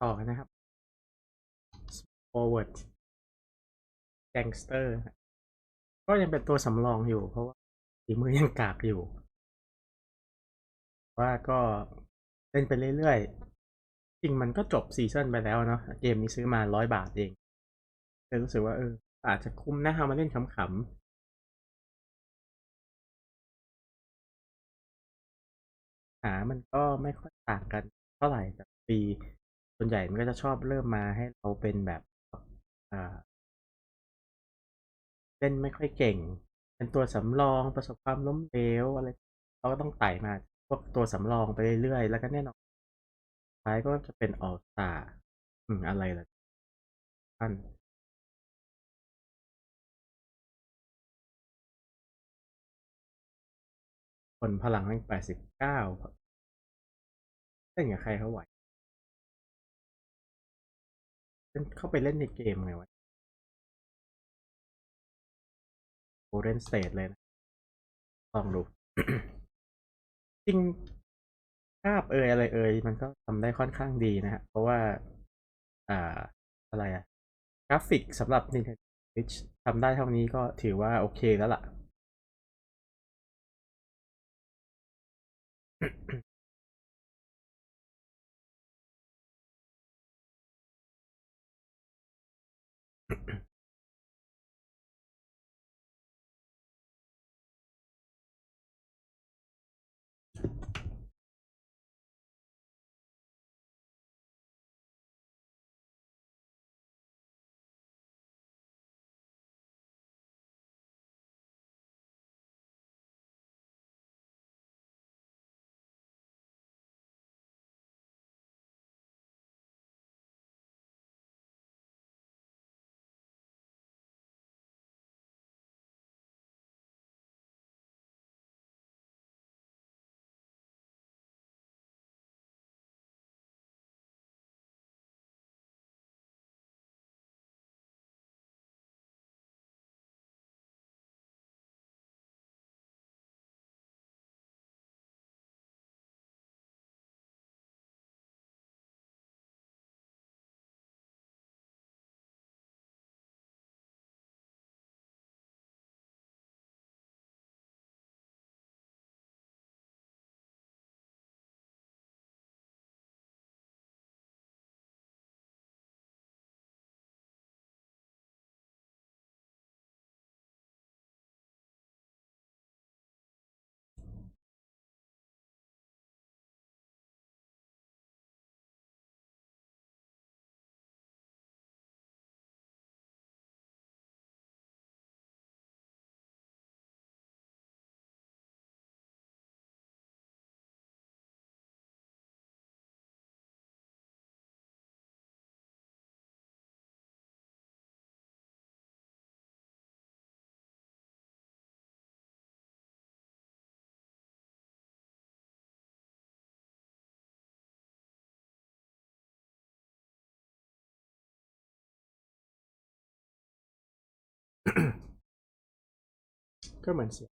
ต่อกันนะครับ forward gangster ก็ยังเป็นตัวสำรองอยู่เพราะว่าฝีมือยังกากอยู่ว่าก็เล่นไปเรื่อยๆจริงมันก็จบซีซั่นไปแล้วเนาะเกมนี้ซื้อมา100 บาทเองเลยรู้สึกว่าอาจจะคุ้มนะเอามาเล่นขำๆมันก็ไม่ค่อยต่างกันเท่าไหร่แต่ปีส่วนใหญ่มันก็จะชอบเริ่มมาให้เราเป็นแบบอ่า เล่นไม่ค่อยเก่ง เป็นตัวสำรองประสบความล้มเหลวอะไรเราก็ต้องไต่มาพวกตัวสำรองไปเรื่อยๆแล้วก็แน่นอนท้ายก็จะเป็นออลสตาร์อะไรล่ะท่านคนพลังแม่ง89เล่นกับใครเขาไหวเล่นเข้าไปเล่นในเกมไงวะโกลเด้นสเตทเลยนะลองดูจริงภาพอะไรมันก็ทำได้ค่อนข้างดีนะฮะเพราะว่าอ่าอะไรอะกราฟิกสำหรับ Nintendo Switch ทำได้เท่านี้ก็ถือว่าโอเคแล้วล่ะก็เหมือนเสีย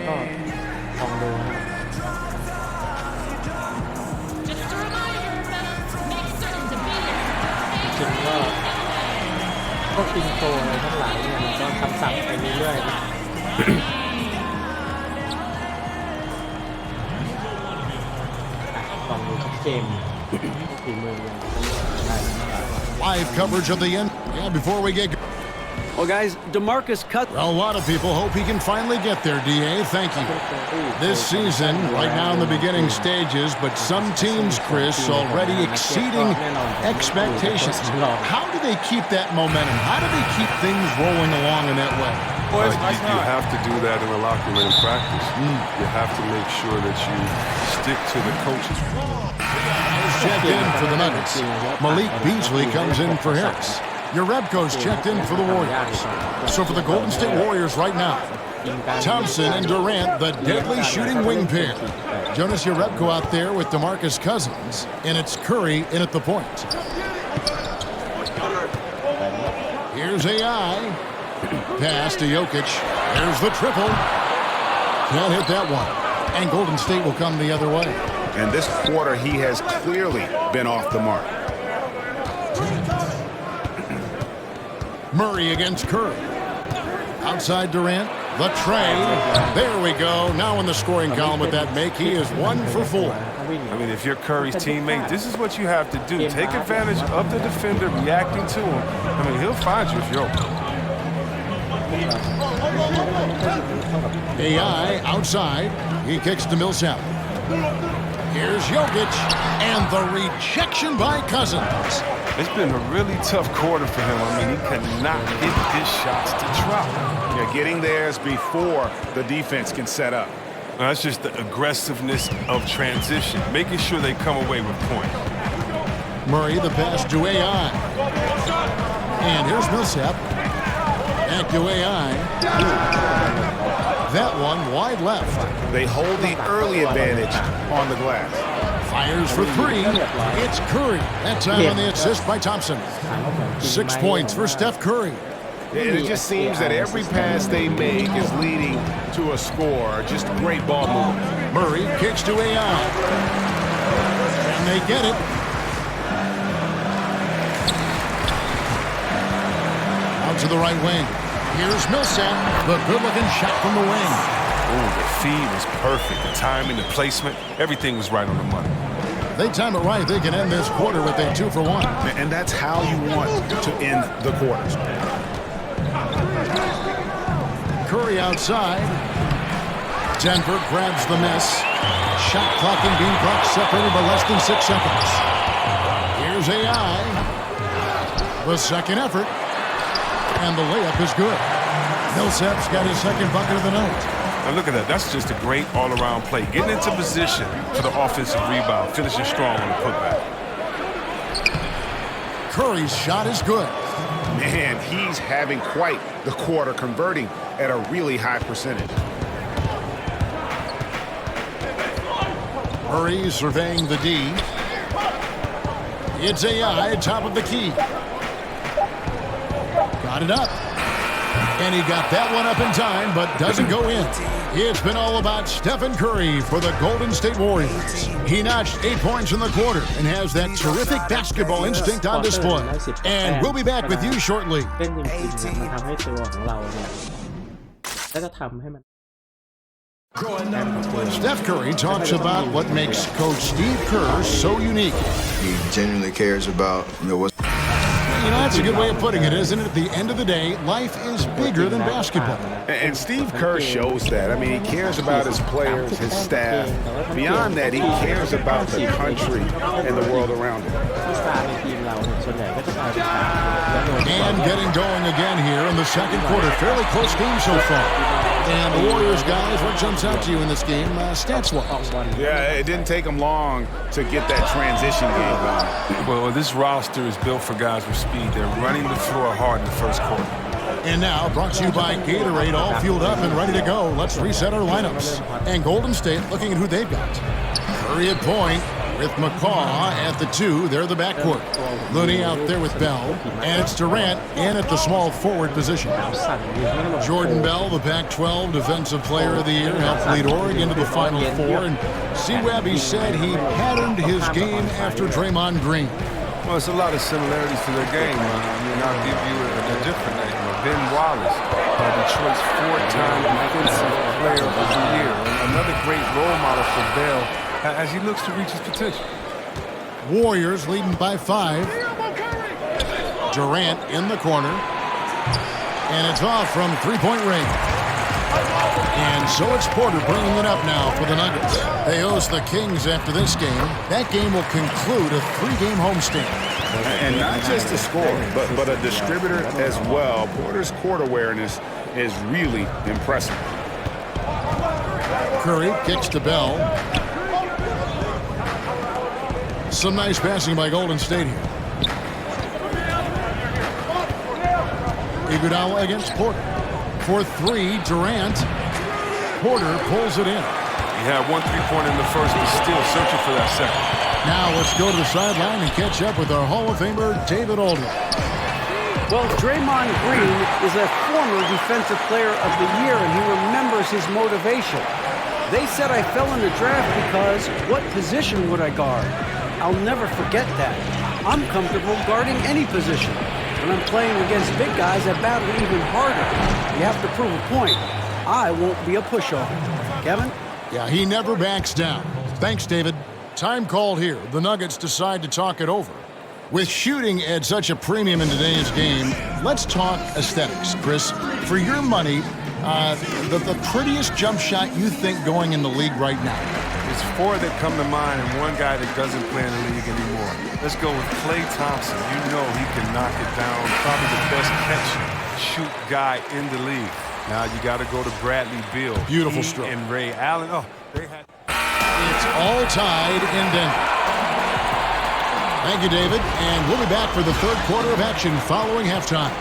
ก็ลองดูนะครับ Just a reminder, make certain to beat it. จริงก็ พวกอินโทรอะไรทั้งหลายเนี่ยมันก็ซ้ำๆไปเรื่อยๆนะลองดูครับเกมฝีมือยังได้ Live coverage of the end. Yeah, before we get. Well, guys, DeMarcus Cousins. Well, a lot of people hope he can finally get there, DA. Thank you. This season, right now in the beginning stages, but some teams, Chris, already exceeding expectations. How do they keep that momentum? How do they keep things rolling along in that way? You have to do that in the locker room in practice. You have to make sure that you stick to the coaches. Checked in for the Nuggets. Malik Beasley comes in for Harris. Urebko's checked in for the Warriors. So for the Golden State Warriors right now, Thompson and Durant, the deadly shooting wing pair. Jonas Urebko out there with DeMarcus Cousins, and it's Curry in at the point. Here's AI. Pass to Jokic. There's the triple. Can't hit that one. And Golden State will come the other way. And this quarter, he has clearly been off the mark. Murray against Curry. Outside Durant. The tray. There we go. Now in the scoring column with that make, he is 1 for 4. I mean, if you're Curry's teammate, this is what you have to do. Take advantage of the defender reacting to him. I mean, he'll find you if you're open. AI outside. He kicks to Millsap. Here's Jokic. And the rejection by Cousins. It's been a really tough quarter for him. I mean, he cannot hit his shots to drop. Yeah, getting theirs before the defense can set up. Now, that's just the aggressiveness of transition, making sure they come away with points. Murray, the pass to AI. And here's Millsap. Back to AI. That one wide left. They hold the early advantage on the glass. Fires for 3. It's Curry. That time on the assist by Thompson. 6 points for Steph Curry. And it just seems that every pass they make is leading to a score. Just great ball movement. Murray kicks to AI. And they get it. Out to the right wing. Here's Millsap. The good-looking shot from the wing. Ooh, the feed was perfect. The timing, the placement, everything was right on the money. They time it right. They can end this quarter with a 2 for 1. And that's how you want to end the quarters. Curry outside. Denver grabs the miss. Shot clock and game clock separated by less than 6 seconds. Here's AI. The second effort. And the layup is good. Millsap's got his second bucket of the night. Now look at that. That's just a great all-around play. Getting into position for the offensive rebound, finishing strong on the putback. Curry's shot is good. Man, he's having quite the quarter, converting at a really high percentage. Murray surveying the D. It's AI, top of the key. Got it up. And he got that one up in time, but doesn't go in. It's been all about Stephen Curry for the Golden State Warriors. He notched 8 points in the quarter and has that terrific basketball instinct on display. And we'll be back with you shortly. Steph Curry talks about what makes Coach Steve Kerr so unique. He genuinely cares about, what's... You know, that's a good way of putting it, isn't it? At the end of the day, life is bigger than basketball. And Steve Kerr shows that. I mean, he cares about his players, his staff. Beyond that, he cares about the country and the world around him. And getting going again here in the second quarter. Fairly close game so far. And the Warriors, guys, what jumps out to you in this game, stats-wise? Yeah, it didn't take them long to get that transition game going. Well, this roster is built for guys with speed. They're running the floor hard in the first quarter. And now, brought to you by Gatorade, all fueled up and ready to go. Let's reset our lineups. And Golden State looking at who they've got. Curry at point with McCaw at the 2. They're the backcourt. Looney out there with Bell. And it's Durant in at the small forward position. Jordan Bell, the Pac-12 Defensive Player of the Year, helped lead Oregon to the Final Four. And C. Webby said he patterned his game after Draymond Green. Well, it's a lot of similarities to their game. I'll give you a different name. Ben Wallace, Detroit's 4-time Defensive Player of the Year. Another great role model for Bell as he looks to reach his potential. Warriors leading by 5. Durant in the corner. And it's off from three-point range. And so it's Porter bringing it up now for the Nuggets. They host the Kings after this game. That game will conclude a 3-game homestand. And not just a scorer, but a distributor as well. Porter's court awareness is really impressive. Curry kicks to Bell. Some nice passing by Golden State here. Iguodala against Porter. For 3, Durant. Porter pulls it in. He had 1 3-pointer in the first, but still searching for that second. Now let's go to the sideline and catch up with our Hall of Famer, David Aldridge. Well, Draymond Green is a former Defensive Player of the Year, and he remembers his motivation. They said I fell in the draft because what position would I guard? I'll never forget that. I'm comfortable guarding any position. When I'm playing against big guys, I battle even harder. You have to prove a point. I won't be a pushover. Kevin? Yeah, he never backs down. Thanks, David. Time called here. The Nuggets decide to talk it over. With shooting at such a premium in today's game, let's talk aesthetics. Chris, for your money, the prettiest jump shot you think going in the league right now? There's 4 that come to mind and 1 guy that doesn't play in the league anymore. Let's go with Klay Thompson. You know he can knock it down. Probably the best catch-shoot guy in the league. Now you got to go to Bradley Beal. Beautiful stroke. And Ray Allen. Oh, they had... It's all tied in Denver. Thank you, David. And we'll be back for the third quarter of action following halftime.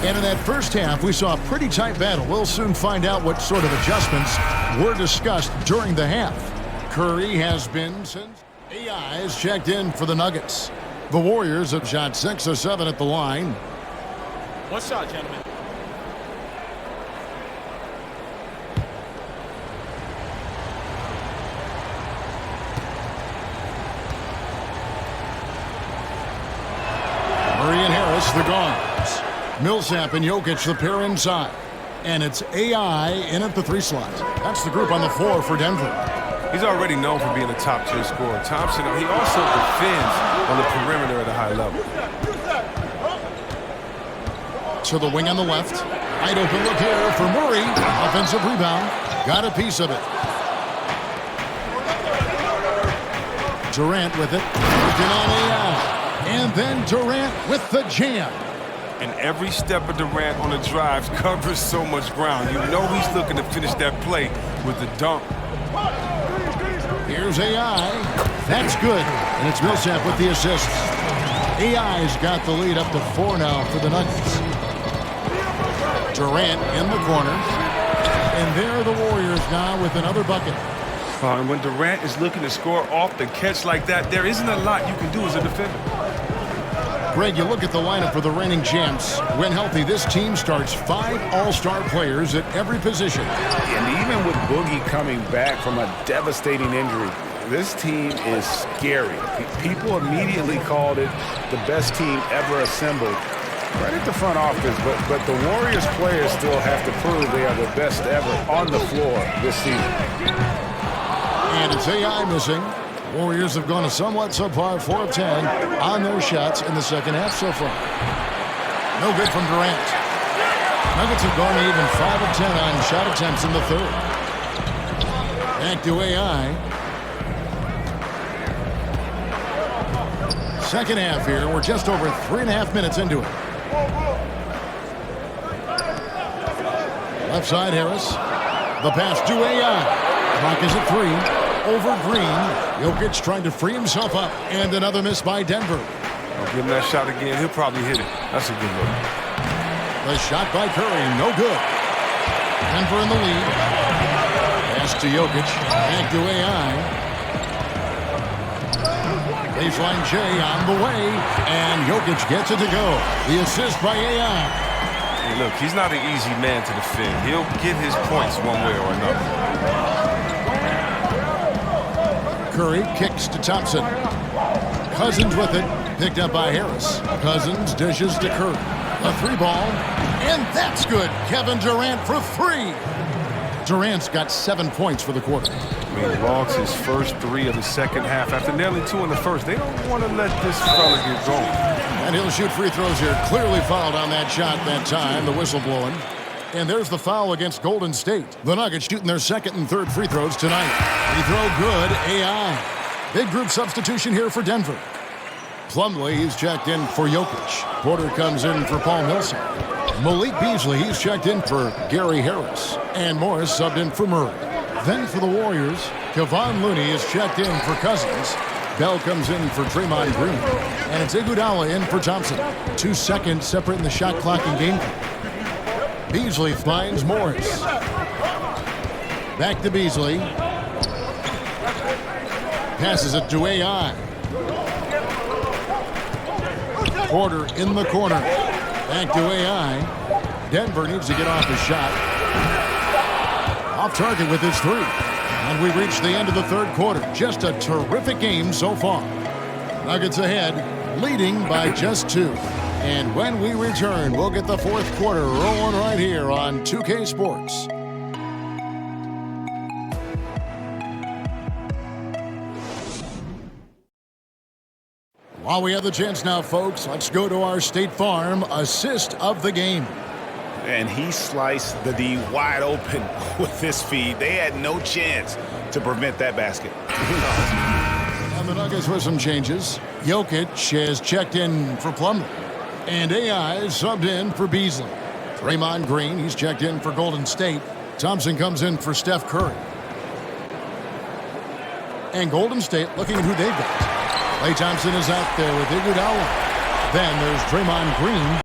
And in that first half, we saw a pretty tight battle. We'll soon find out what sort of adjustments were discussed during the half. Curry has been since AI has checked in for the Nuggets. The Warriors have shot 6 of 7 at the line. One shot, gentlemen. Murray and Harris, the guards. Millsap and Jokic, the pair inside. And it's AI in at the 3 slot. That's the group on the floor for Denver. He's already known for being a top-tier scorer. Thompson, he also defends on the perimeter at a high level. To the wing on the left. Wide open look here for Murray. Offensive rebound. Got a piece of it. Durant with it. Working on AI. And then Durant with the jam. And every step of Durant on the drives covers so much ground. You know he's looking to finish that play with the dunk. Here's AI. That's good. And it's Millsap with the assist. AI's got the lead up to 4 now for the Nuggets. Durant in the corner. And there are the Warriors now with another bucket. And when Durant is looking to score off the catch like that, there isn't a lot you can do as a defender. Greg, you look at the lineup for the reigning champs. When healthy, this team starts 5 all-star players at every position. And even with Boogie coming back from a devastating injury, this team is scary. People immediately called it the best team ever assembled. Right at the front office, but the Warriors players still have to prove they are the best ever on the floor this season. And it's AI missing. Warriors have gone a somewhat subpar 4 of 10 on their shots in the second half so far. No good from Durant. Nuggets have gone even 5 of 10 on shot attempts in the third. Back to AI. Second half here. We're just over 3.5 minutes into it. Left side, Harris. The pass to AI. Clock is at 3. Over Green. Jokic trying to free himself up. And another miss by Denver. I'll give him that shot again. He'll probably hit it. That's a good look. The shot by Curry. No good. Denver in the lead. Pass to Jokic. Back to AI. Baseline J on the way. And Jokic gets it to go. The assist by AI. mean, look, he's not an easy man to defend. He'll get his points one way or another. Curry kicks to Thompson. Cousins with it. Picked up by Harris. Cousins dishes to Curry. A 3-ball. And that's good. Kevin Durant for 3. Durant's got 7 points for the quarter. I mean, logs his first 3 of the second half after nearly 2 in the first. They don't want to let this fella get going. And he'll shoot free throws here. Clearly fouled on that shot that time. The whistle blowing. And there's the foul against Golden State. The Nuggets shooting their second and third free throws tonight. Free throw good. AI. Big group substitution here for Denver. Plumlee, he's checked in for Jokic. Porter comes in for Paul Millsap. Malik Beasley, he's checked in for Gary Harris. And Morris subbed in for Murray. Then for the Warriors, Kevon Looney is checked in for Cousins. Bell comes in for Draymond Green. And it's Iguodala in for Thompson. 2 seconds separating the shot clock and game clock. Beasley finds Morris. Back to Beasley. Passes it to AI. Porter in the corner. Back to AI. Denver needs to get off his shot. Off target with his 3. And we reach the end of the third quarter. Just a terrific game so far. Nuggets ahead, leading by just 2. And when we return, we'll get the fourth quarter rolling right here on 2K Sports. While we have the chance now, folks, let's go to our State Farm assist of the game. And he sliced the D wide open with this feed. They had no chance to prevent that basket. And the Nuggets with some changes. Jokic has checked in for Plumlee. And AI is subbed in for Beasley. Draymond Green, he's checked in for Golden State. Thompson comes in for Steph Curry. And Golden State looking at who they've got. Klay Thompson is out there with Iguodala. Then there's Draymond Green.